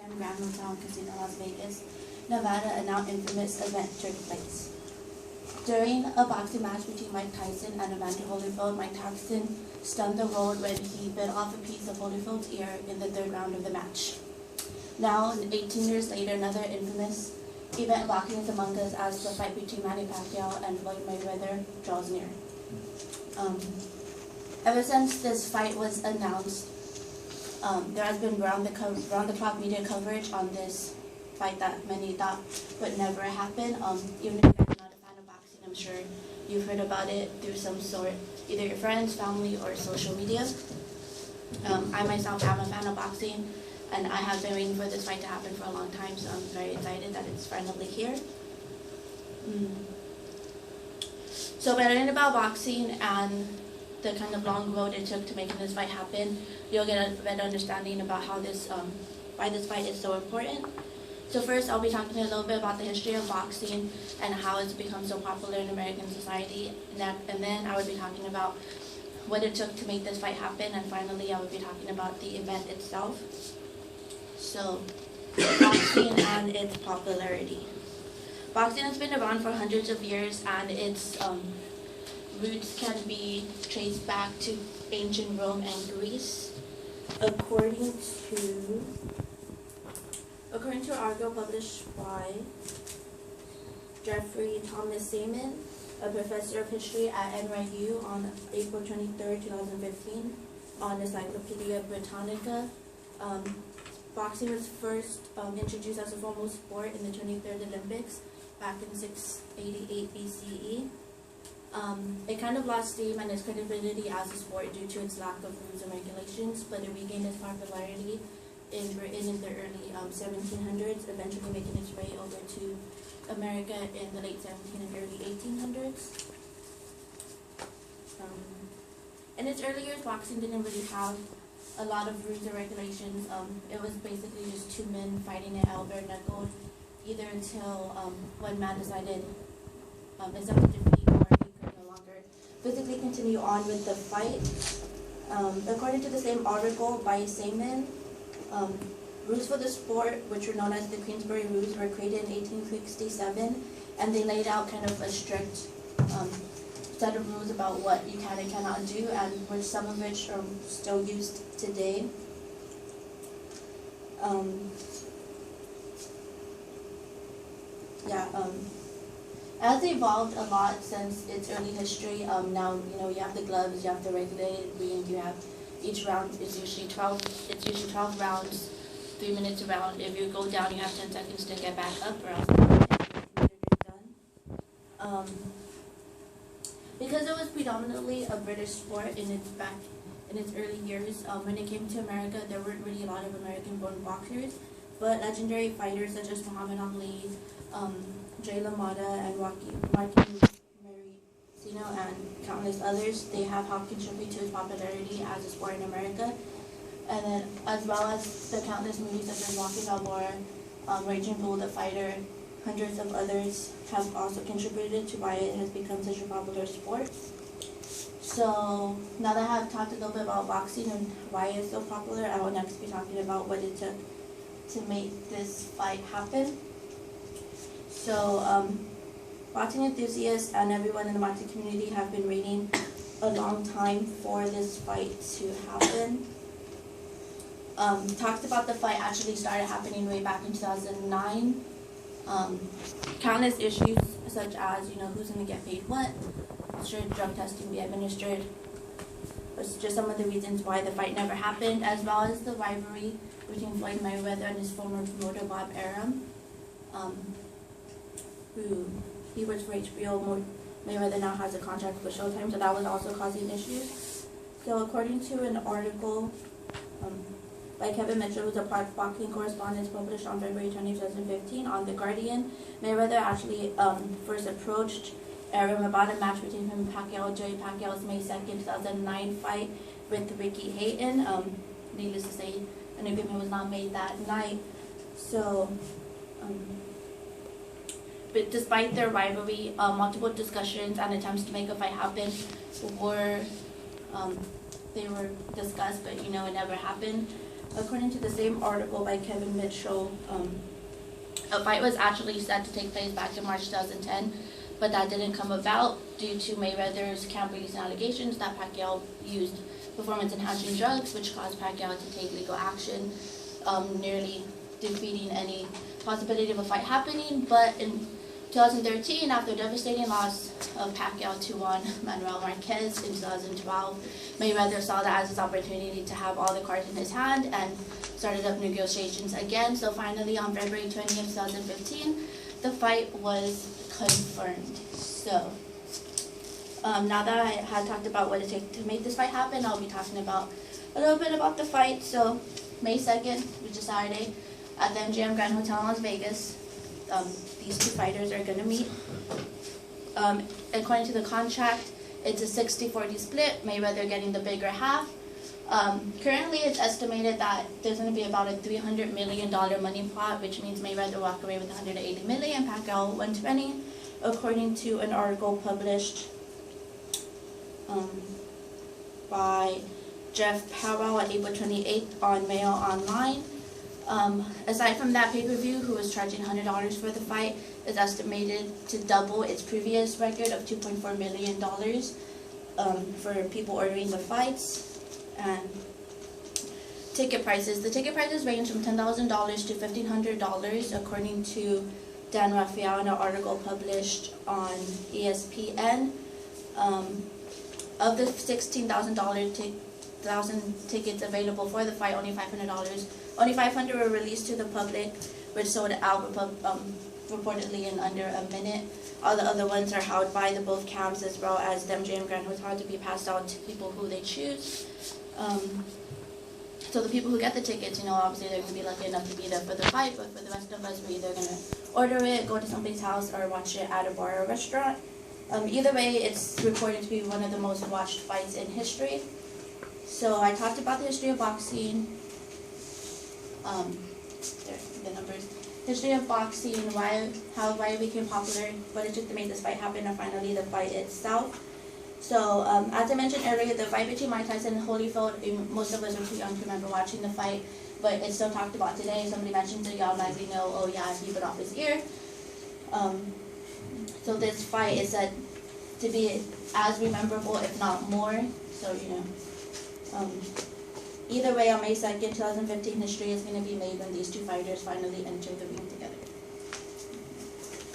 and Grand Hotel Casino, Las Vegas, Nevada, a now infamous event took place. During a boxing match between Mike Tyson and Evander Holyfield, Mike Tyson stunned the world when he bit off a piece of Holyfield's ear in the third round of the match. Now, 18 years later, another infamous event walking is among us as the fight between Manny Pacquiao and Floyd Mayweather draws near. Ever since this fight was announced, there has been round-the-clock media coverage on this fight that many thought would never happen. Even if you're not a fan of boxing, I'm sure you've heard about it through some sort, either your friends, family, or social media. I myself am a fan of boxing, and I have been waiting for this fight to happen for a long time, so I'm very excited that it's finally here. So by learning about boxing and the kind of long road it took to making this fight happen, you'll get a better understanding about how why this fight is so important. So first, I'll be talking a little bit about the history of boxing and how it's become so popular in American society, and then I would be talking about what it took to make this fight happen, and finally, I would be talking about the event itself. So, boxing and its popularity. Boxing has been around for hundreds of years, and its roots can be traced back to ancient Rome and Greece. According to an article published by Jeffrey Thomas Seaman, a professor of history at NYU, on April 23, 2015, on Encyclopedia Britannica, boxing was first introduced as a formal sport in the 23rd Olympics back in 688 BCE. It kind of lost steam and its credibility as a sport due to its lack of rules and regulations, but it regained its popularity in Britain in the early 1700s, eventually making its way over to America in the late 1700s and early 1800s. In its early years, boxing didn't really have a lot of rules and regulations. It was basically just two men fighting it out bare knuckle, either until one man decided instead of defeat, or he could no longer physically continue on with the fight. According to the same article by Seaman, rules for the sport, which were known as the Queensberry Rules, were created in 1867, and they laid out kind of a strict set of rules about what you can and cannot do, and which some of which are still used today. It has evolved a lot since its early history. Now, you have the gloves, you have the regulated ring, you have each round is usually 12. It's usually 12 rounds, 3 minutes a round. If you go down, you have 10 seconds to get back up, or else you're done. Because it was predominantly a British sport in its early years, when it came to America, there weren't really a lot of American-born boxers, but legendary fighters such as Muhammad Ali, Jay LaMotta, and Joaquin Maricino, and countless others, they have helped contribute to its popularity as a sport in America. And then, as well as the countless movies such as Rocky Balboa, Raging Bull, The Fighter, hundreds of others have also contributed to why it has become such a popular sport. So, now that I have talked a little bit about boxing and why it's so popular, I will next be talking about what it took to make this fight happen. So, boxing enthusiasts and everyone in the boxing community have been waiting a long time for this fight to happen. Talks about the fight actually started happening way back in 2009. Countless issues such as, who's going to get paid what, should drug testing be administered, was just some of the reasons why the fight never happened, as well as the rivalry between Floyd Mayweather and his former promoter Bob Arum, who he was for HBO. Mayweather now has a contract with Showtime, so that was also causing issues. So according to an article by Kevin Mitchell, who's a boxing correspondent, published on February 20, 2015 on The Guardian, Mayweather actually first approached Arum about a match between him and Pacquiao during Pacquiao's May 2nd, 2009 fight with Ricky Hayton. Needless to say, an agreement was not made that night. So, but despite their rivalry, multiple discussions and attempts to make a fight happen were discussed, but it never happened. according to the same article by Kevin Mitchell, a fight was actually set to take place back in March 2010, but that didn't come about due to Mayweather's camp-releasing allegations that Pacquiao used performance-enhancing drugs, which caused Pacquiao to take legal action, nearly defeating any possibility of a fight happening. But in 2013, after a devastating loss of Pacquiao to Juan Manuel Marquez in 2012, Mayweather saw that as his opportunity to have all the cards in his hand and started up negotiations again. So finally, on February 20th, 2015, the fight was confirmed. So now that I had talked about what it takes to make this fight happen, I'll be talking about a little bit about the fight. So May 2nd, which is Saturday, at the MGM Grand Hotel in Las Vegas, these two fighters are going to meet. According to the contract, it's a 60-40 split, Mayweather getting the bigger half. Currently, it's estimated that there's going to be about a $300 million money pot, which means Mayweather walk away with $180 million, Pacquiao $120, according to an article published by Jeff Powell on April 28th on Mail Online. Aside from that pay-per-view, who was charging $100 for the fight, is estimated to double its previous record of $2.4 million for people ordering the fights. And ticket prices. The ticket prices range from $10,000 to $1,500, according to Dan Raphael in an article published on ESPN. Of the 16,000 tickets available for the fight, only $500 were released to the public, which sold out reportedly in under a minute. All the other ones are held by the both camps as well as the MGM Grand Hotel to be passed out to people who they choose. So the people who get the tickets, obviously they're going to be lucky enough to be there for the fight, but for the rest of us, we're either going to order it, go to somebody's house, or watch it at a bar or restaurant. Either way, it's reported to be one of the most watched fights in history. So I talked about the history of boxing, the numbers, history of boxing, why it became popular, what it took to make this fight happen, and finally the fight itself. So as I mentioned earlier, the fight between Mike Tyson and Holyfield, most of us are too young to remember watching the fight, but it's still talked about today. Somebody mentions it, y'all likely know, oh yeah, he bit off his ear. So this fight is said to be as memorable, if not more. So, either way, on May 2nd, 2015, history is going to be made when these two fighters finally enter the ring together.